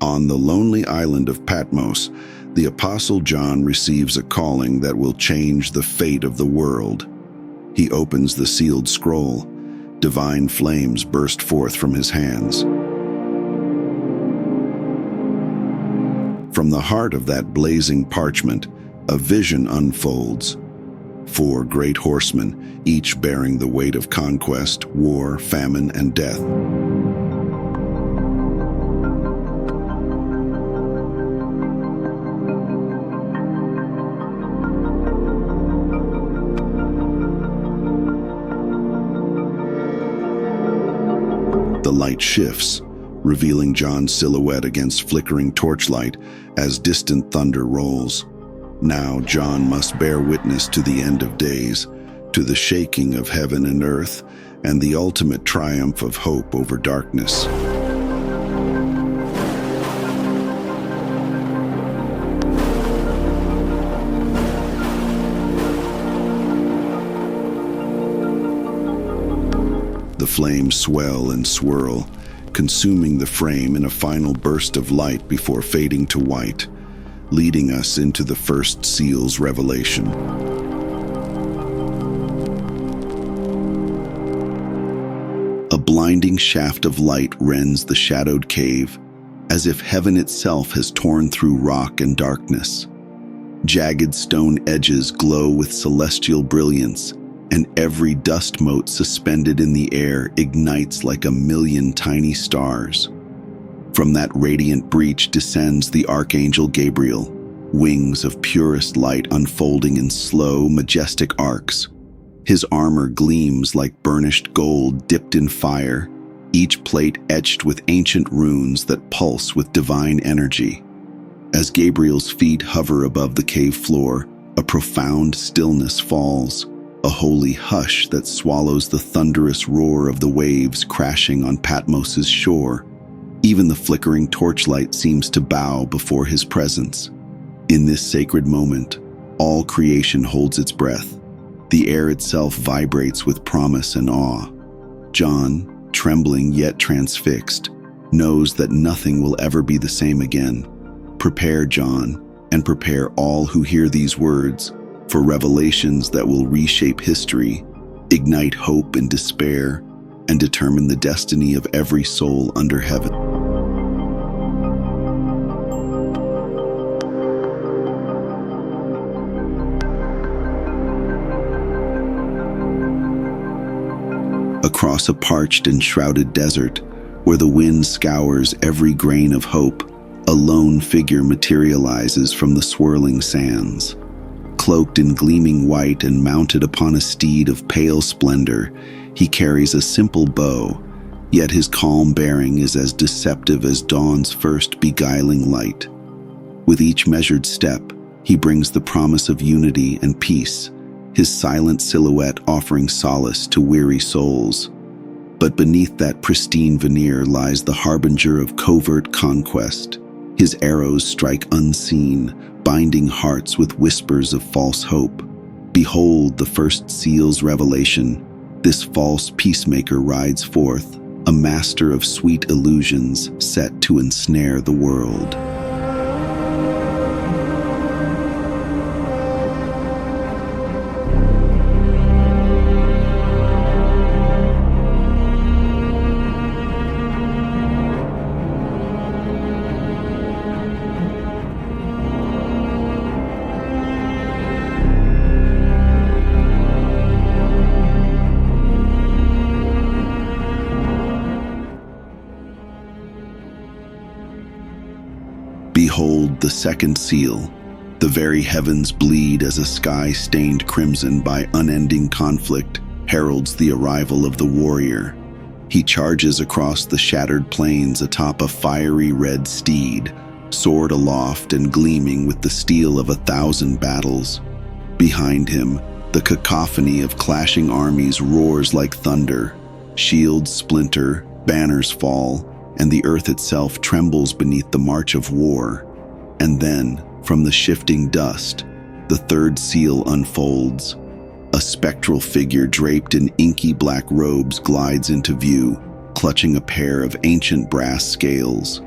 On the lonely island of Patmos, the Apostle John receives a calling that will change the fate of the world. He opens the sealed scroll. Divine flames burst forth from his hands. From the heart of that blazing parchment, a vision unfolds. 4 great horsemen, each bearing the weight of conquest, war, famine, and death. The light shifts, revealing John's silhouette against flickering torchlight as distant thunder rolls. Now John must bear witness to the end of days, to the shaking of heaven and earth, and the ultimate triumph of hope over darkness. The flames swell and swirl, consuming the frame in a final burst of light before fading to white, leading us into the first seal's revelation. A blinding shaft of light rends the shadowed cave, as if heaven itself has torn through rock and darkness. Jagged stone edges glow with celestial brilliance, and every dust mote suspended in the air ignites like 1,000,000 tiny stars. From that radiant breach descends the Archangel Gabriel, wings of purest light unfolding in slow, majestic arcs. His armor gleams like burnished gold dipped in fire, each plate etched with ancient runes that pulse with divine energy. As Gabriel's feet hover above the cave floor, a profound stillness falls, a holy hush that swallows the thunderous roar of the waves crashing on Patmos's shore. Even the flickering torchlight seems to bow before his presence. In this sacred moment, all creation holds its breath. The air itself vibrates with promise and awe. John, trembling yet transfixed, knows that nothing will ever be the same again. Prepare, John, and prepare all who hear these words for revelations that will reshape history, ignite hope and despair, and determine the destiny of every soul under heaven. Across a parched and shrouded desert, where the wind scours every grain of hope, a lone figure materializes from the swirling sands. Cloaked in gleaming white and mounted upon a steed of pale splendor, he carries a simple bow, yet his calm bearing is as deceptive as dawn's first beguiling light. With each measured step, he brings the promise of unity and peace, his silent silhouette offering solace to weary souls. But beneath that pristine veneer lies the harbinger of covert conquest. His arrows strike unseen, binding hearts with whispers of false hope. Behold the first seal's revelation. This false peacemaker rides forth, a master of sweet illusions set to ensnare the world. Behold the second seal. The very heavens bleed as a sky stained crimson by unending conflict heralds the arrival of the warrior. He charges across the shattered plains atop a fiery red steed, sword aloft and gleaming with the steel of 1,000 battles. Behind him, the cacophony of clashing armies roars like thunder. Shields splinter, banners fall, and the earth itself trembles beneath the march of war. And then, from the shifting dust, the third seal unfolds. A spectral figure draped in inky black robes glides into view, clutching a pair of ancient brass scales.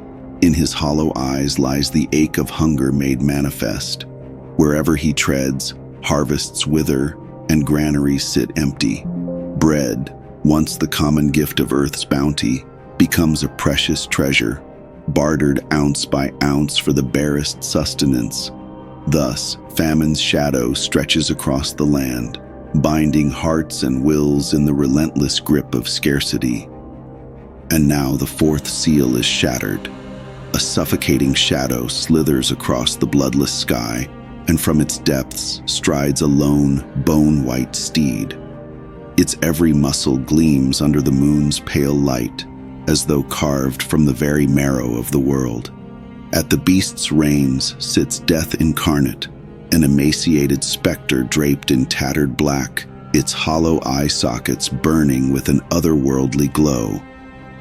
In his hollow eyes lies the ache of hunger made manifest. Wherever he treads, harvests wither and granaries sit empty. Bread, once the common gift of earth's bounty, becomes a precious treasure, bartered ounce by ounce for the barest sustenance. Thus, famine's shadow stretches across the land, binding hearts and wills in the relentless grip of scarcity. And now the fourth seal is shattered. A suffocating shadow slithers across the bloodless sky, and from its depths strides a lone, bone-white steed. Its every muscle gleams under the moon's pale light, as though carved from the very marrow of the world. At the beast's reins sits death incarnate, an emaciated specter draped in tattered black, its hollow eye sockets burning with an otherworldly glow.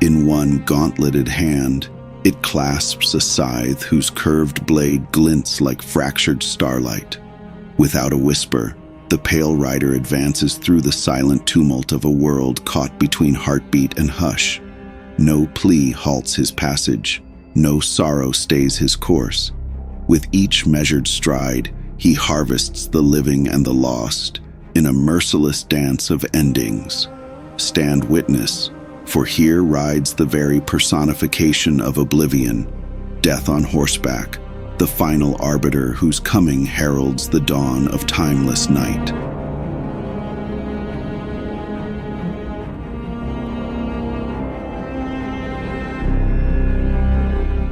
In one gauntleted hand, it clasps a scythe whose curved blade glints like fractured starlight. Without a whisper, the pale rider advances through the silent tumult of a world caught between heartbeat and hush. No plea halts his passage, no sorrow stays his course. With each measured stride, he harvests the living and the lost in a merciless dance of endings. Stand witness, for here rides the very personification of oblivion, death on horseback, the final arbiter whose coming heralds the dawn of timeless night.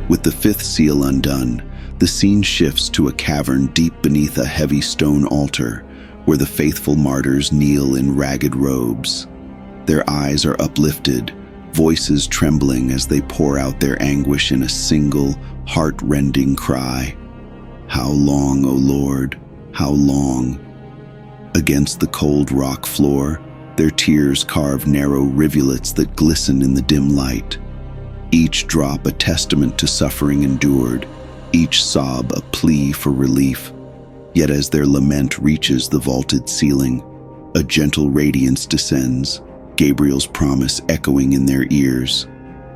With the fifth seal undone, the scene shifts to a cavern deep beneath a heavy stone altar, where the faithful martyrs kneel in ragged robes. Their eyes are uplifted, voices trembling as they pour out their anguish in a single, heart-rending cry. How long, O Lord, how long? Against the cold rock floor, their tears carve narrow rivulets that glisten in the dim light. Each drop a testament to suffering endured, each sob a plea for relief. Yet as their lament reaches the vaulted ceiling, a gentle radiance descends, Gabriel's promise echoing in their ears.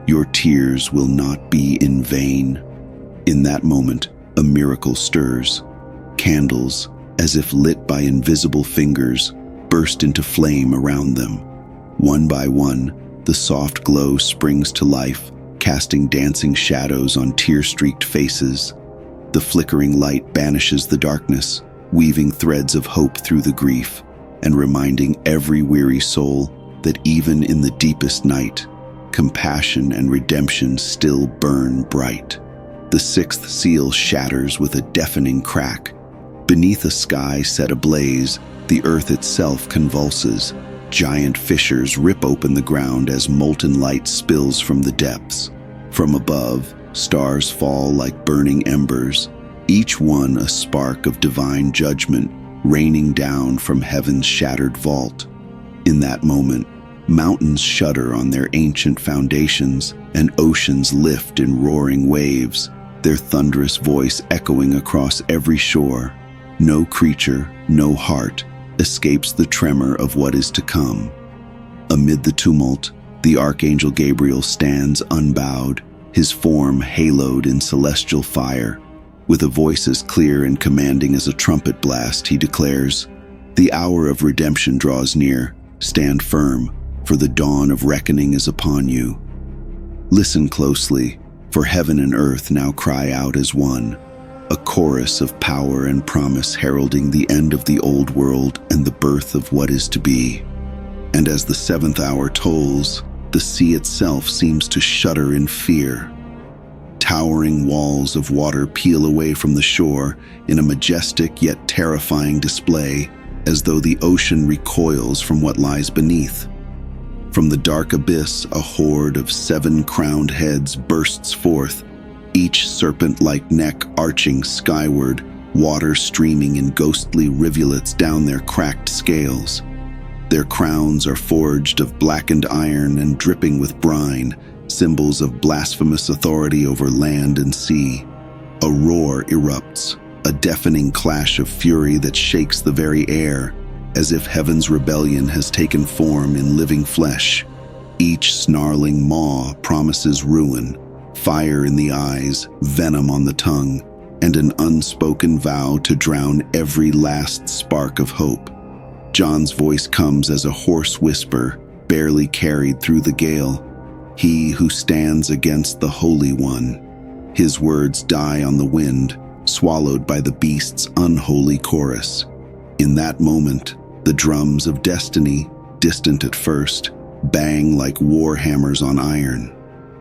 Your tears will not be in vain. In that moment, a miracle stirs. Candles, as if lit by invisible fingers, burst into flame around them. One by one, the soft glow springs to life, casting dancing shadows on tear-streaked faces. The flickering light banishes the darkness, weaving threads of hope through the grief, and reminding every weary soul that even in the deepest night, compassion and redemption still burn bright. The sixth seal shatters with a deafening crack. Beneath a sky set ablaze, the earth itself convulses. Giant fissures rip open the ground as molten light spills from the depths. From above, stars fall like burning embers, each one a spark of divine judgment raining down from heaven's shattered vault. In that moment, mountains shudder on their ancient foundations, and oceans lift in roaring waves, their thunderous voice echoing across every shore. No creature, no heart, escapes the tremor of what is to come. Amid the tumult, the Archangel Gabriel stands unbowed, his form haloed in celestial fire. With a voice as clear and commanding as a trumpet blast, he declares, "The hour of redemption draws near. Stand firm, for the dawn of reckoning is upon you." Listen closely, for heaven and earth now cry out as one, a chorus of power and promise heralding the end of the old world and the birth of what is to be. And as the seventh hour tolls, the sea itself seems to shudder in fear. Towering walls of water peel away from the shore in a majestic yet terrifying display, as though the ocean recoils from what lies beneath. From the dark abyss, a horde of 7 crowned heads bursts forth, each serpent-like neck arching skyward, water streaming in ghostly rivulets down their cracked scales. Their crowns are forged of blackened iron and dripping with brine, symbols of blasphemous authority over land and sea. A roar erupts, a deafening clash of fury that shakes the very air, as if heaven's rebellion has taken form in living flesh. Each snarling maw promises ruin, fire in the eyes, venom on the tongue, and an unspoken vow to drown every last spark of hope. John's voice comes as a hoarse whisper, barely carried through the gale. He who stands against the Holy One. His words die on the wind, swallowed by the beast's unholy chorus. In that moment, the drums of destiny, distant at first, bang like war hammers on iron.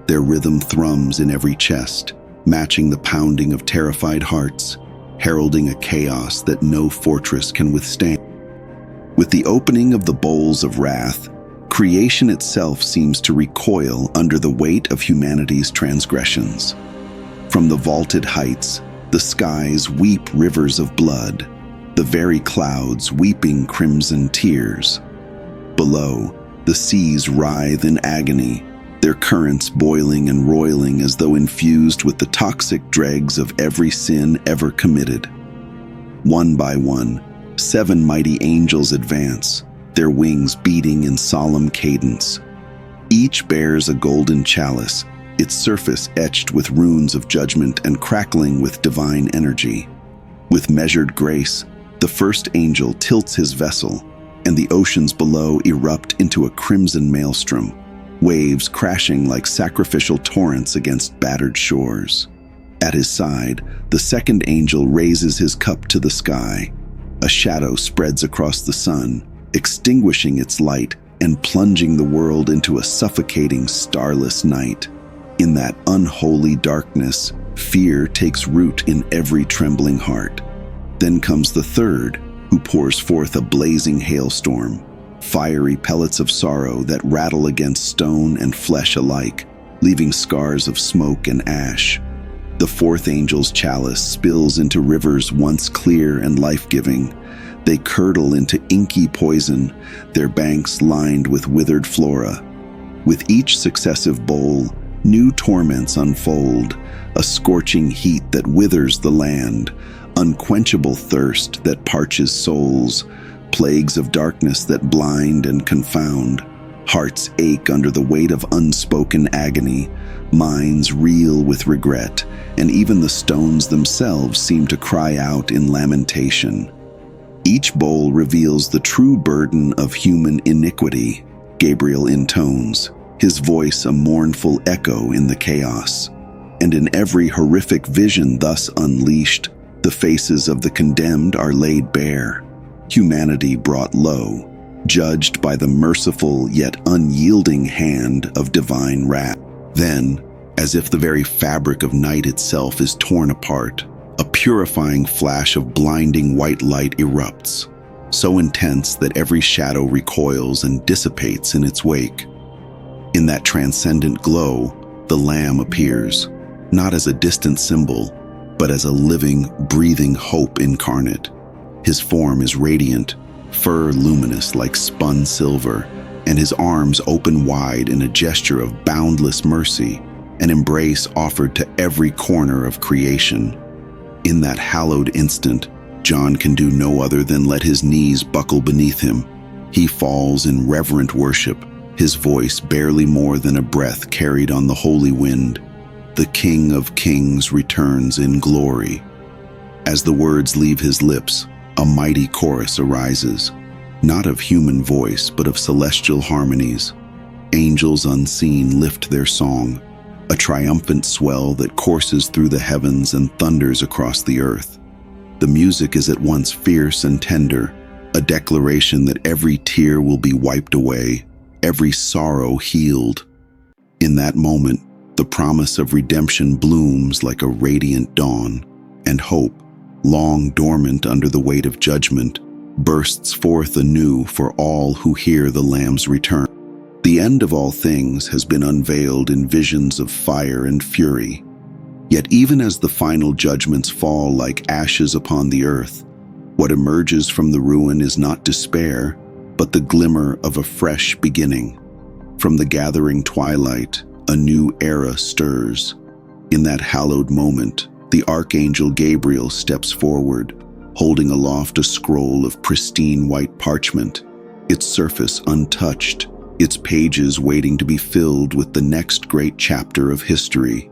Their rhythm thrums in every chest, matching the pounding of terrified hearts, heralding a chaos that no fortress can withstand. With the opening of the bowls of wrath, creation itself seems to recoil under the weight of humanity's transgressions. From the vaulted heights, the skies weep rivers of blood, the very clouds weeping crimson tears. Below, the seas writhe in agony, their currents boiling and roiling as though infused with the toxic dregs of every sin ever committed. One by one, 7 mighty angels advance, their wings beating in solemn cadence. Each bears a golden chalice, its surface etched with runes of judgment and crackling with divine energy. With measured grace, the first angel tilts his vessel, and the oceans below erupt into a crimson maelstrom, waves crashing like sacrificial torrents against battered shores. At his side, the second angel raises his cup to the sky. A shadow spreads across the sun, extinguishing its light and plunging the world into a suffocating starless night. In that unholy darkness, fear takes root in every trembling heart. Then comes the third, who pours forth a blazing hailstorm, fiery pellets of sorrow that rattle against stone and flesh alike, leaving scars of smoke and ash. The fourth angel's chalice spills into rivers once clear and life-giving. They curdle into inky poison, their banks lined with withered flora. With each successive bowl, new torments unfold, a scorching heat that withers the land, unquenchable thirst that parches souls, plagues of darkness that blind and confound. Hearts ache under the weight of unspoken agony, minds reel with regret, and even the stones themselves seem to cry out in lamentation. Each bowl reveals the true burden of human iniquity, Gabriel intones, his voice a mournful echo in the chaos. And in every horrific vision thus unleashed, the faces of the condemned are laid bare, humanity brought low, judged by the merciful yet unyielding hand of divine wrath. Then, as if the very fabric of night itself is torn apart, a purifying flash of blinding white light erupts, so intense that every shadow recoils and dissipates in its wake. In that transcendent glow, the Lamb appears, not as a distant symbol, but as a living, breathing hope incarnate. His form is radiant, fur luminous like spun silver, and his arms open wide in a gesture of boundless mercy, an embrace offered to every corner of creation. In that hallowed instant, John can do no other than let his knees buckle beneath him. He falls in reverent worship, his voice barely more than a breath carried on the holy wind. The King of Kings returns in glory. As the words leave his lips, a mighty chorus arises, not of human voice, but of celestial harmonies. Angels unseen lift their song, a triumphant swell that courses through the heavens and thunders across the earth. The music is at once fierce and tender, a declaration that every tear will be wiped away, every sorrow healed. In that moment, the promise of redemption blooms like a radiant dawn, and hope, long dormant under the weight of judgment, bursts forth anew for all who hear the Lamb's return. The end of all things has been unveiled in visions of fire and fury. Yet even as the final judgments fall like ashes upon the earth, what emerges from the ruin is not despair, but the glimmer of a fresh beginning. From the gathering twilight, a new era stirs. In that hallowed moment, the Archangel Gabriel steps forward, holding aloft a scroll of pristine white parchment, its surface untouched, its pages waiting to be filled with the next great chapter of history.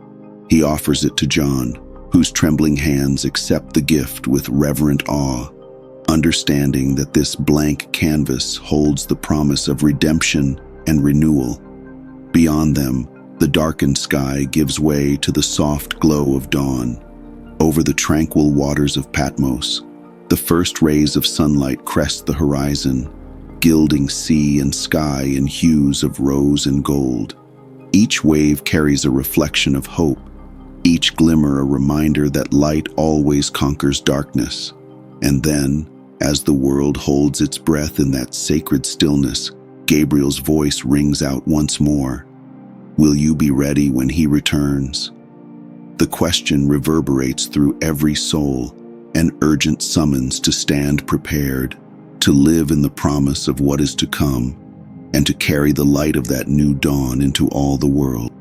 He offers it to John, whose trembling hands accept the gift with reverent awe, understanding that this blank canvas holds the promise of redemption and renewal. Beyond them, the darkened sky gives way to the soft glow of dawn. Over the tranquil waters of Patmos, the first rays of sunlight crest the horizon, gilding sea and sky in hues of rose and gold. Each wave carries a reflection of hope, each glimmer a reminder that light always conquers darkness. And then, as the world holds its breath in that sacred stillness, Gabriel's voice rings out once more. Will you be ready when he returns? The question reverberates through every soul, an urgent summons to stand prepared, to live in the promise of what is to come, and to carry the light of that new dawn into all the world.